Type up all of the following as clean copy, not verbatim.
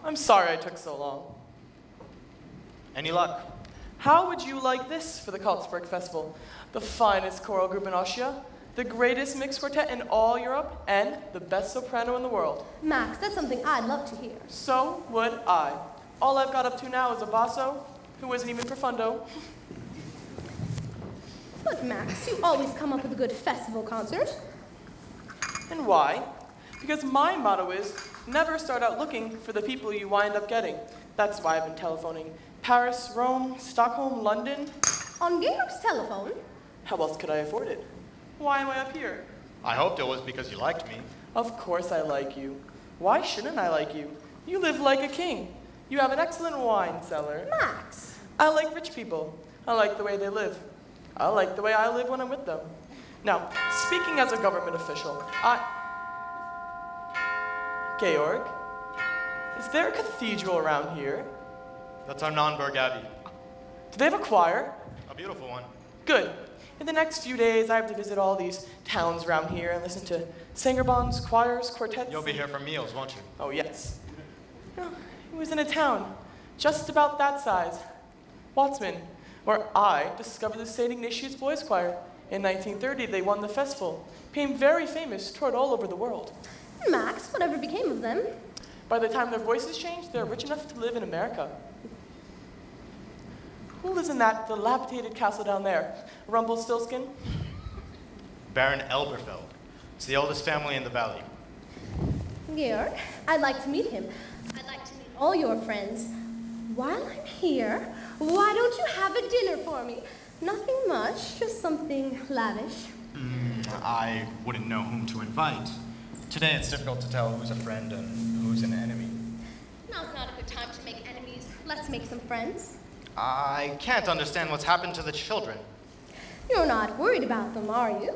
I'm sorry I took so long. Any luck? How would you like this for the Salzburg Festival? The finest choral group in Austria, the greatest mixed quartet in all Europe, and the best soprano in the world. Max, that's something I'd love to hear. So would I. All I've got up to now is a basso, who isn't even profundo. But Max, you always come up with a good festival concert. And why? Because my motto is, never start out looking for the people you wind up getting. That's why I've been telephoning Paris, Rome, Stockholm, London. On Georg's telephone? How else could I afford it? Why am I up here? I hoped it was because you liked me. Of course I like you. Why shouldn't I like you? You live like a king. You have an excellent wine cellar. Max! I like rich people. I like the way they live. I like the way I live when I'm with them. Now, speaking as a government official, Georg, is there a cathedral around here? That's our Nonnberg Abbey. Do they have a choir? A beautiful one. Good. In the next few days, I have to visit all these towns around here and listen to Sangerbonds, choirs, quartets. You'll be here for meals, won't you? Oh, yes. You know, it was in a town just about that size, Watsman, where I discovered the St. Ignatius Boys Choir. In 1930, they won the festival, became very famous, toured all over the world. Max, whatever became of them? By the time their voices changed, they're rich enough to live in America. Who lives in that dilapidated castle down there? Rumpelstiltskin? Baron Elberfeld. It's the oldest family in the valley. Georg, I'd like to meet him. I'd like to meet all your friends. While I'm here, why don't you have a dinner for me? Nothing much, just something lavish. I wouldn't know whom to invite. Today it's difficult to tell who's a friend and who's an enemy. Now's not a good time to make enemies. Let's make some friends. I can't understand what's happened to the children. You're not worried about them, are you?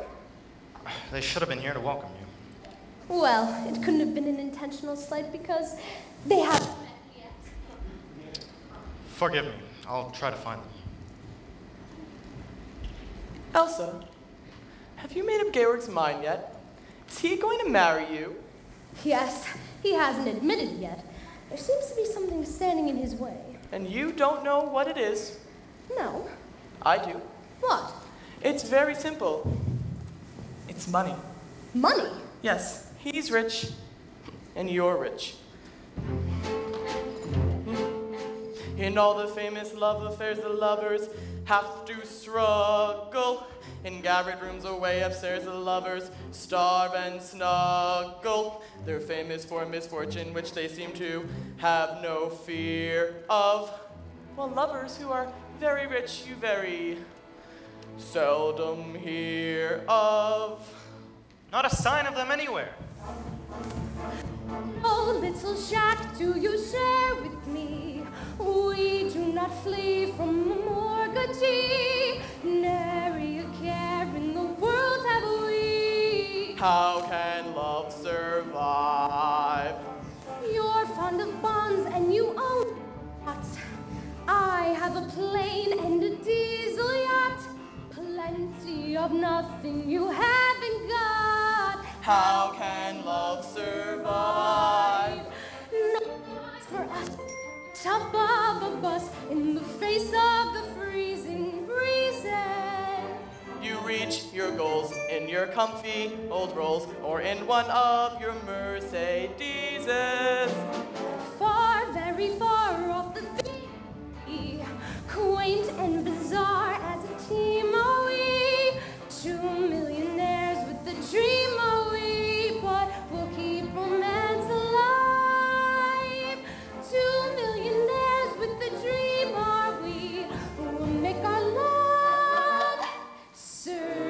They should have been here to welcome you. Well, it couldn't have been an intentional slight because they haven't met yet. Forgive me. I'll try to find them. Elsa, have you made up Georg's mind yet? Is he going to marry you? Yes, he hasn't admitted yet. There seems to be something standing in his way. And you don't know what it is? No. I do. What? It's very simple. It's money. Money? Yes, he's rich, and you're rich. In all the famous love affairs, the lovers have to struggle. In garret rooms away upstairs, the lovers starve and snuggle. They're famous for misfortune, which they seem to have no fear of. While lovers who are very rich, you very seldom hear of. Not a sign of them anywhere. Oh, little shack, do you share with me? We do not flee from the mortgagee. Nary a care in the world have we. How can love survive? You're fond of bonds and you own yachts. I have a plane and a diesel yacht. Plenty of nothing you haven't got. How can love survive? No odds for us. Top of a bus in the face of the freezing breezes. You reach your goals in your comfy old Rolls or in one of your Mercedeses. Far, very far off the beat, quaint and bizarre as a team are we. 2 millionaires with the dream are we, but we'll keep romance alive. 2 millionaires with the dream are we, we'll make our love survive.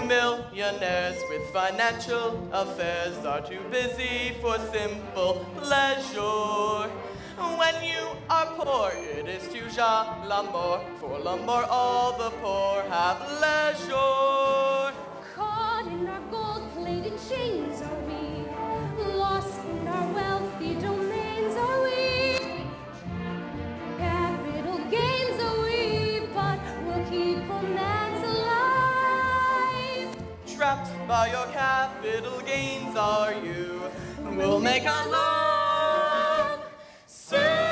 Millionaires with financial affairs are too busy for simple pleasure. When you are poor, it is toujours l'amour. For l'amour, all the poor have leisure. Caught in our gold-plated chains are we, lost in our wealthy domains are we. Capital gains are we, but we'll keep romance alive. Trapped by your capital gains are you. We'll make our love survive.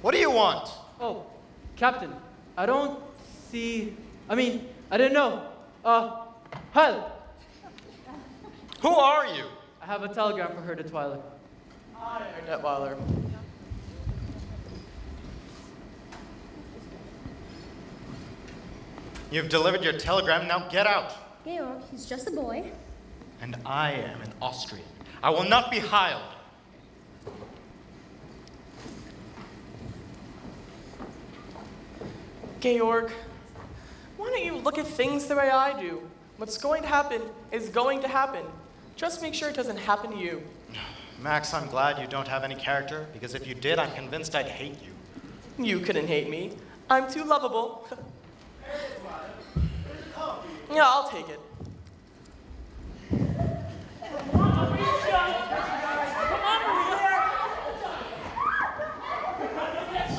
What do you want? Oh, Captain, I don't see... I didn't know. Hal, Who are you? I have a telegram for her to Twyla. Hi, Herr Detweiler. You've delivered your telegram, now get out. Georg, he's just a boy. And I am an Austrian. I will not be hiled. Georg, why don't you look at things the way I do? What's going to happen is going to happen. Just make sure it doesn't happen to you. Max, I'm glad you don't have any character, because if you did, I'm convinced I'd hate you. You couldn't hate me. I'm too lovable. Yeah, I'll take it.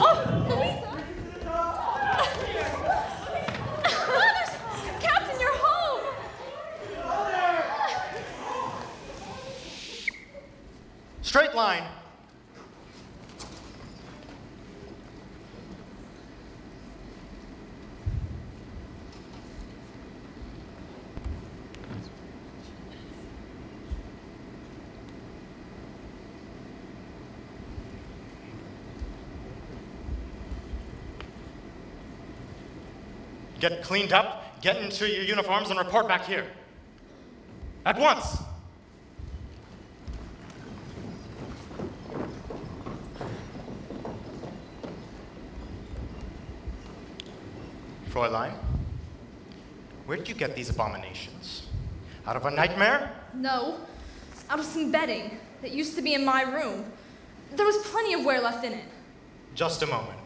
Oh, Louisa! Captain, you're home! Straight line. Get cleaned up, get into your uniforms, and report back here. At once! Fräulein, where did you get these abominations? Out of a nightmare? No, out of some bedding that used to be in my room. There was plenty of wear left in it. Just a moment.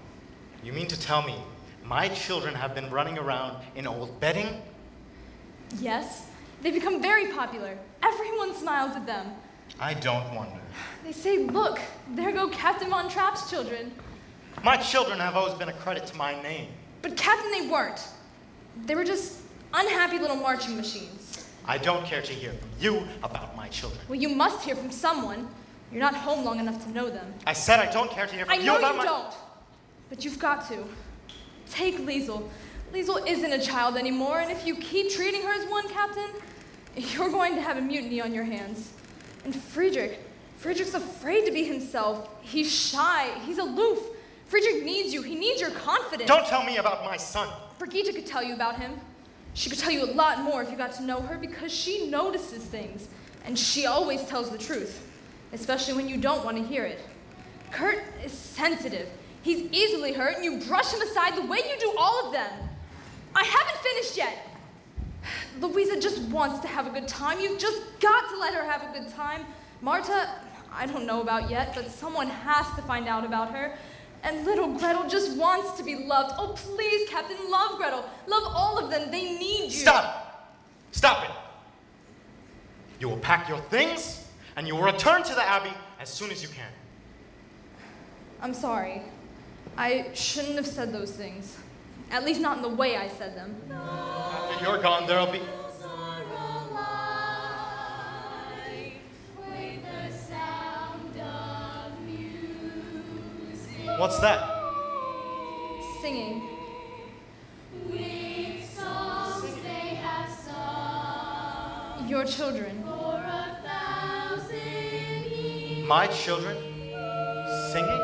You mean to tell me my children have been running around in old bedding? Yes, they've become very popular. Everyone smiles at them. I don't wonder. They say, look, there go Captain Von Trapp's children. My children have always been a credit to my name. But Captain, they weren't. They were just unhappy little marching machines. I don't care to hear from you about my children. Well, you must hear from someone. You're not home long enough to know them. I said I don't care to hear from I you know about you my... don't, but you've got to. Take Liesel. Liesel isn't a child anymore, and if you keep treating her as one, Captain, you're going to have a mutiny on your hands. And Friedrich's afraid to be himself. He's shy. He's aloof. Friedrich needs you. He needs your confidence. Don't tell me about my son. Brigitte could tell you about him. She could tell you a lot more if you got to know her because she notices things, and she always tells the truth, especially when you don't want to hear it. Kurt is sensitive. He's easily hurt, and you brush him aside the way you do all of them. I haven't finished yet. Louisa just wants to have a good time. You've just got to let her have a good time. Marta, I don't know about yet, but someone has to find out about her. And little Gretel just wants to be loved. Oh, please, Captain, love Gretel. Love all of them. They need you. Stop! Stop it! You will pack your things, and you will return to the Abbey as soon as you can. I'm sorry. I shouldn't have said those things. At least not in the way I said them. After you're gone, there'll be... What's that? Singing. Your children. My children? Singing?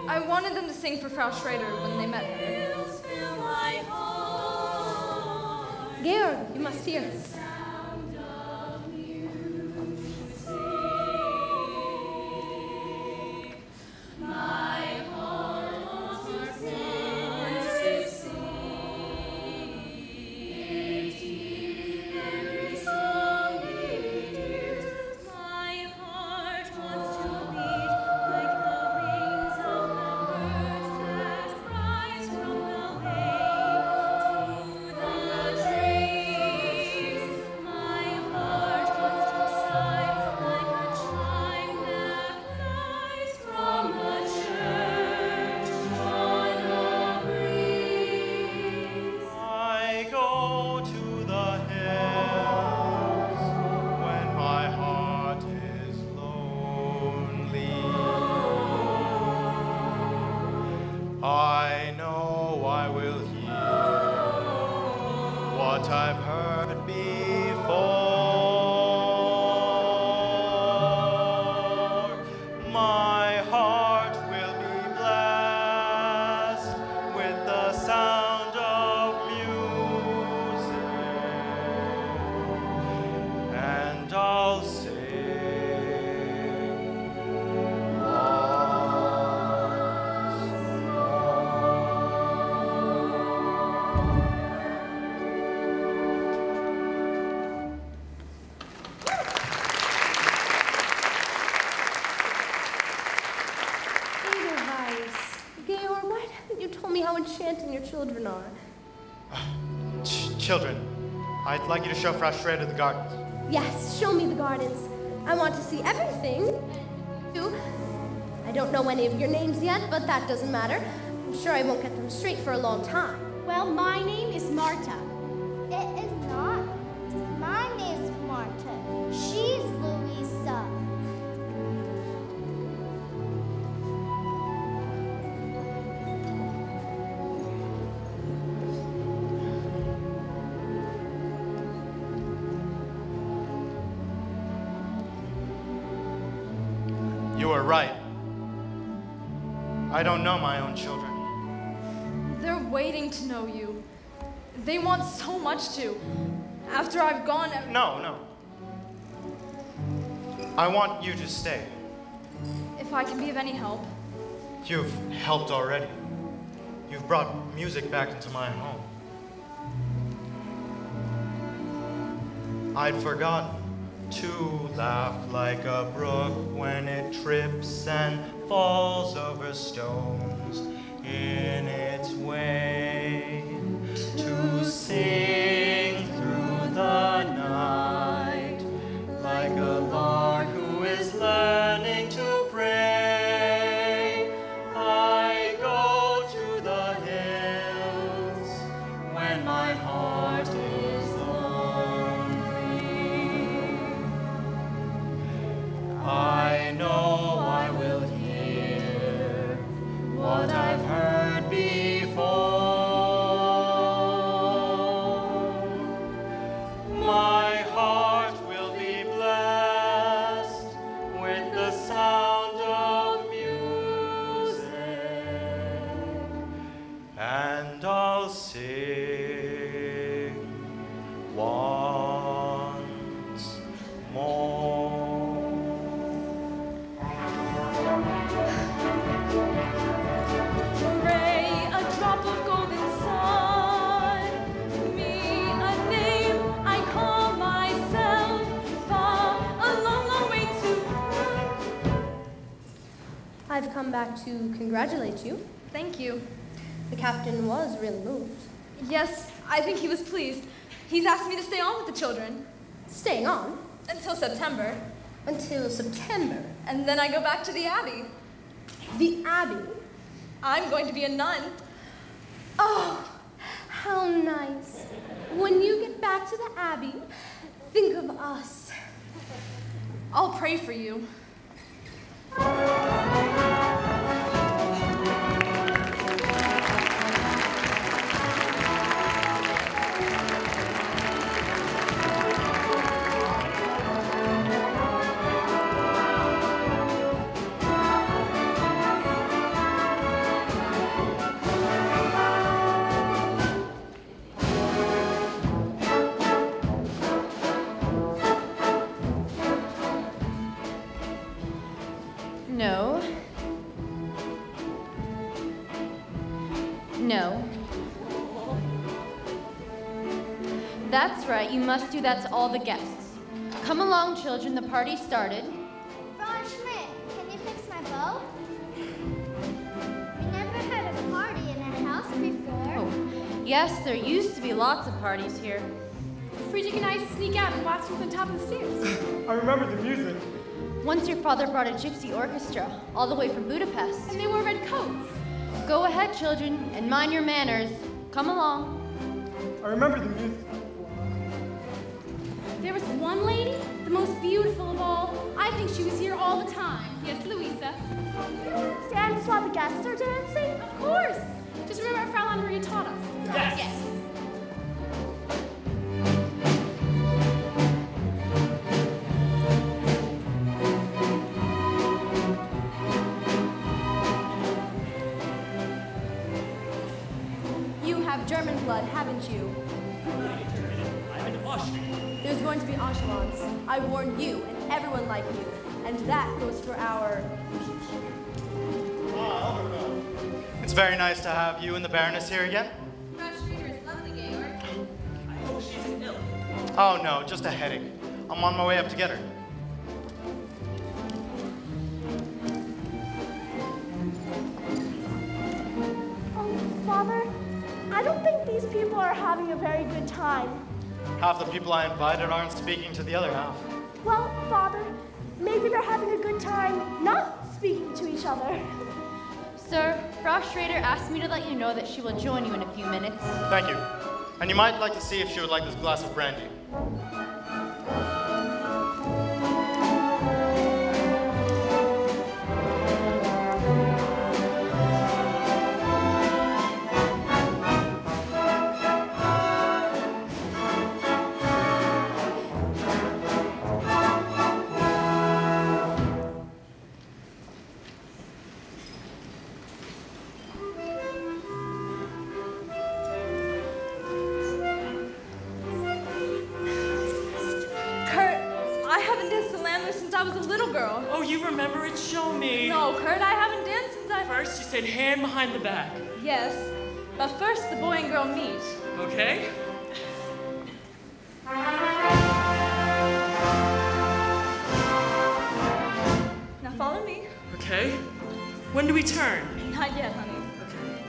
I wanted them to sing for Frau Schrader when they met her. struggle. You must hear. I know I will hear what I've heard before. My heart will be blessed with the sound of music, and I'll sing. How enchanting your children are. Children, I'd like you to show Frustrated the gardens. Yes, show me the gardens. I want to see everything. I don't know any of your names yet, but that doesn't matter. I'm sure I won't get them straight for a long time. Well, my name is Marta. It is not. My name's Marta. She's Louisa. You were right. I don't know my own children. They're waiting to know you. They want so much to. After I've gone... No. I want you to stay. If I can be of any help. You've helped already. You've brought music back into my home. I'd forgotten to laugh like a brook when it trips and falls over stones in its way, to sing through the night like a lark who is learning to pray. I go to the hills when my heart is I know I will hear what I've heard before. My heart will be blessed with the sound of music, and I'll sing once more. I've come back to congratulate you. Thank you. The captain was really moved. Yes, I think he was pleased. He's asked me to stay on with the children. Staying on? Until September. Until September? And then I go back to the Abbey. The Abbey? I'm going to be a nun. Oh, how nice. When you get back to the Abbey, think of us. I'll pray for you. That's right, you must do that to all the guests. Come along, children, the party started. Frau Schmidt, can you fix my bow? We never had a party in our house before. Oh, yes, there used to be lots of parties here. Friedrich and I used to sneak out and watch from the top of the stairs. I remember the music. Once your father brought a gypsy orchestra, all the way from Budapest. And they wore red coats. Go ahead, children, and mind your manners. Come along. I remember the music. There was one lady, the most beautiful of all. I think she was here all the time. Yes, Louisa. Dance while the guests are dancing? Of course. Just remember what Frau Maria taught us. Yes. You have German blood, haven't you? I'm an Austrian. There's going to be echelons. I warned you and everyone like you. And that goes for our... It's very nice to have you and the Baroness here again. Frau Schreeder is lovely, Georg. I hope she's ill. Oh no, just a headache. I'm on my way up to get her. Oh, Father, I don't think these people are having a very good time. Half the people I invited aren't speaking to the other half. Well, Father, maybe they're having a good time not speaking to each other. Sir, Frau Schrader asked me to let you know that she will join you in a few minutes. Thank you. And you might like to see if she would like this glass of brandy. Oh, you remember it? Show me. No, Kurt, I haven't danced since I... First, you said hand behind the back. Yes, but first the boy and girl meet. Okay. Now follow me. Okay. When do we turn? Not yet, honey. Okay.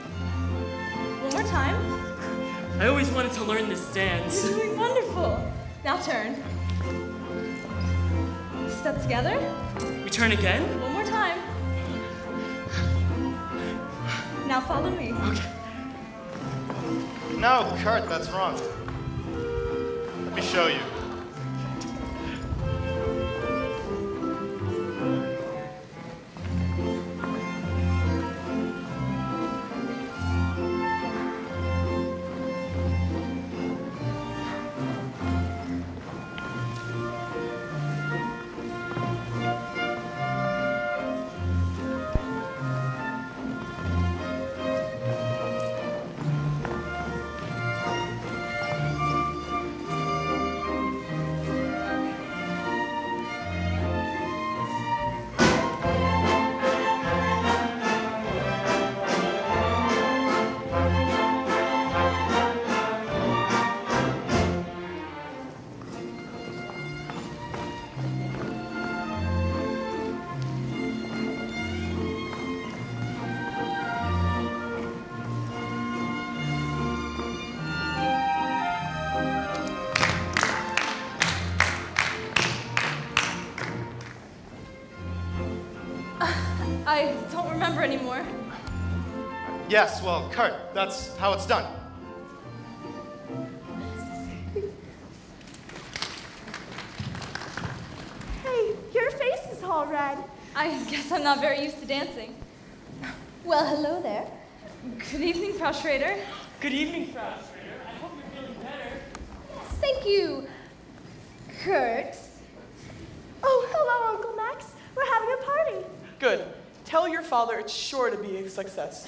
One more time. I always wanted to learn this dance. You're doing wonderful. Now turn. Step together. We turn again? One more time. Now follow me. Okay. No, Kurt, that's wrong. Let me show you. I don't remember anymore. Yes, well, Kurt, that's how it's done. Hey, your face is all red. I guess I'm not very used to dancing. Well, hello there. Good evening, Frau Schrader. Good evening, Frau Schrader. I hope you're feeling better. Yes, thank you, Kurt. Oh, hello, Uncle Max. We're having a party. Good. Tell your father it's sure to be a success.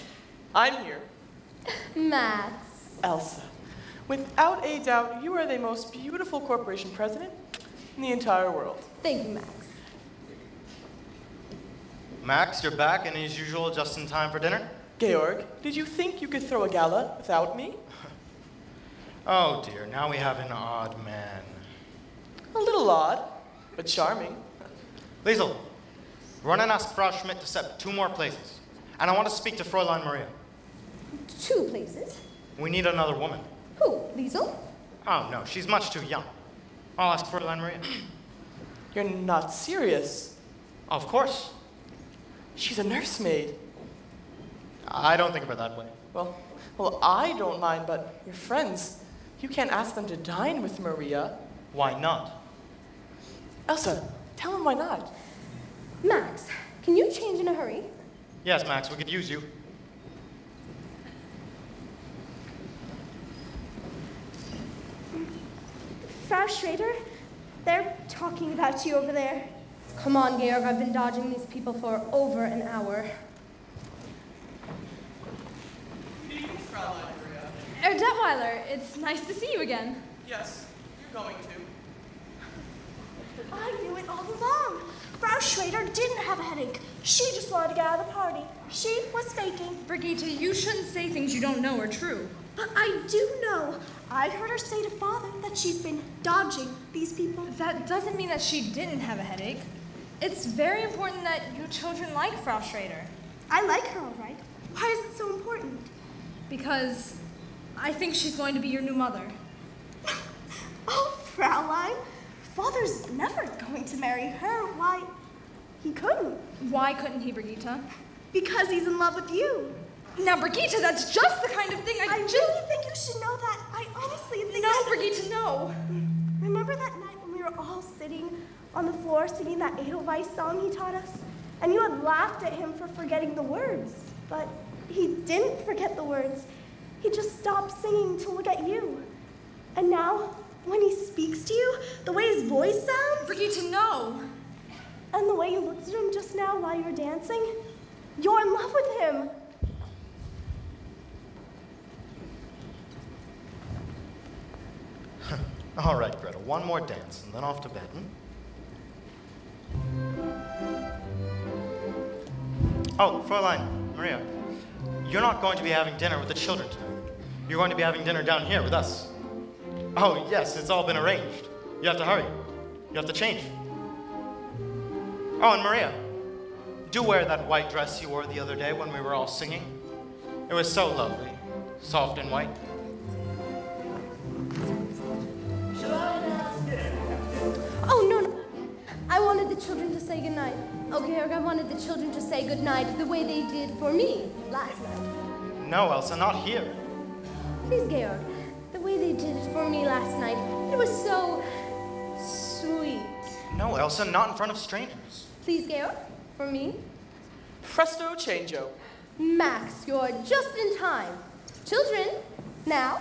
I'm here. Max. Elsa. Without a doubt, you are the most beautiful corporation president in the entire world. Thank you, Max. Max, you're back and as usual just in time for dinner? Georg, did you think you could throw a gala without me? Oh dear, now we have an odd man. A little odd, but charming. Liesel, run and ask Frau Schmidt to set 2 more places. And I want to speak to Fräulein Maria. 2 places? We need another woman. Who? Liesel? Oh no, she's much too young. I'll ask Fräulein Maria. You're not serious. Of course. She's a nursemaid. I don't think of her that way. Well, I don't mind, but your friends, you can't ask them to dine with Maria. Why not? Elsa, tell them why not. Max, can you change in a hurry? Yes, Max, we could use you. Frau Schrader, they're talking about you over there. Come on, Georg, I've been dodging these people for over an hour. Herr Detweiler, it's nice to see you again. Yes, you're going to. I knew it all along. Frau Schrader didn't have a headache. She just wanted to get out of the party. She was faking. Brigitte, you shouldn't say things you don't know are true. But I do know. I heard her say to Father that she's been dodging these people. That doesn't mean that she didn't have a headache. It's very important that you children like Frau Schrader. I like her, all right. Why is it so important? Because I think she's going to be your new mother. Oh, Fraulein, Father's never going to marry her. Why? He couldn't. Why couldn't he, Brigitte? Because he's in love with you. Now, Brigitte, that's just the kind of thing I really think you should know that. I honestly think No, Brigitte, no. Remember that night when we were all sitting on the floor singing that Edelweiss song he taught us? And you had laughed at him for forgetting the words. But he didn't forget the words. He just stopped singing to look at you. And now, when he speaks to you, the way his voice sounds... Brigitte, no. And the way you looked at him just now while you were dancing, you're in love with him. All right, Greta, 1 more dance and then off to bed. Oh, Fräulein Maria, you're not going to be having dinner with the children tonight. You're going to be having dinner down here with us. Oh, yes, it's all been arranged. You have to hurry. You have to change. Oh, and Maria, do wear that white dress you wore the other day when we were all singing. It was so lovely, soft and white. Oh, no. I wanted the children to say goodnight. Oh, Georg, I wanted the children to say goodnight the way they did for me last night. No, Elsa, not here. Please, Georg, the way they did it for me last night. It was so sweet. No, Elsa, not in front of strangers. Please, Georg, for me. Presto changeo. Max, you're just in time. Children, now.